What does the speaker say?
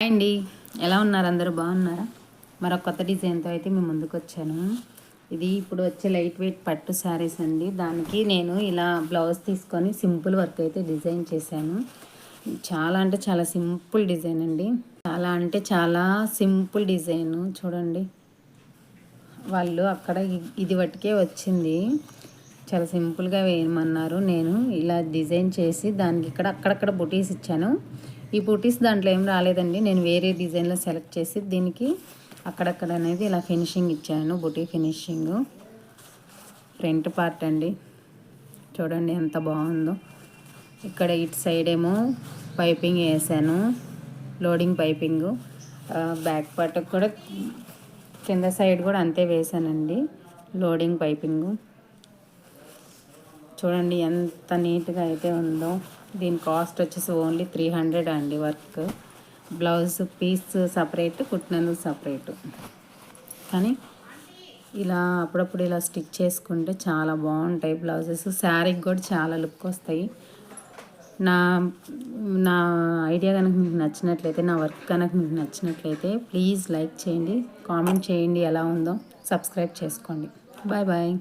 Hi అండి, ఎలా ఉన్నారు? అందరూ బాగున్నారా? మరొక కొత్త డిజైన్తో అయితే మేము ముందుకు వచ్చాను. ఇది ఇప్పుడు వచ్చే లైట్ వెయిట్ పట్టు శారీస్ అండి. దానికి నేను ఇలా బ్లౌజ్ తీసుకొని సింపుల్ వర్క్ అయితే డిజైన్ చేశాను. చాలా అంటే చాలా సింపుల్ డిజైన్ అండి. చాలా అంటే చాలా సింపుల్ డిజైన్. చూడండి, వాళ్ళు అక్కడ ఇది వట్టుకే వచ్చింది. చాలా సింపుల్గా వేయమన్నారు. నేను ఇలా డిజైన్ చేసి దానికి ఇక్కడ అక్కడక్కడ బుటీస్ ఇచ్చాను. ఈ బుటీస్ దాంట్లో ఏం రాలేదండి. నేను వేరే డిజైన్లో సెలెక్ట్ చేసి దీనికి అక్కడక్కడ అనేది ఇలా ఫినిషింగ్ ఇచ్చాను. బుటీ ఫినిషింగ్ ఫ్రంట్ పార్ట్ అండి. చూడండి ఎంత బాగుందో. ఇక్కడ ఇటు సైడ్ ఏమో పైపింగ్ వేసాను, లోడింగ్ పైపింగ్. బ్యాక్ పార్ట్ కూడా కింద సైడ్ కూడా అంతే వేసానండి, లోడింగ్ పైపింగ్. చూడండి ఎంత నీట్గా అయితే ఉందో. దీని కాస్ట్ వచ్చేసి ఓన్లీ 300 అండి. వర్క్ బ్లౌజ్ పీస్ సపరేట్, కుట్టినందుకు సపరేట్. కానీ ఇలా అప్పుడప్పుడు ఇలా స్టిచ్ చేసుకుంటే చాలా బాగుంటాయి బ్లౌజెస్. శారీకి కూడా చాలా లుక్ వస్తాయి. నా నా ఐడియా కనుక మీకు నచ్చినట్లయితే, నా వర్క్ కనుక మీకు నచ్చినట్లయితే ప్లీజ్ లైక్ చేయండి, కామెంట్ చేయండి ఎలా ఉందో, సబ్స్క్రైబ్ చేసుకోండి. Bye bye.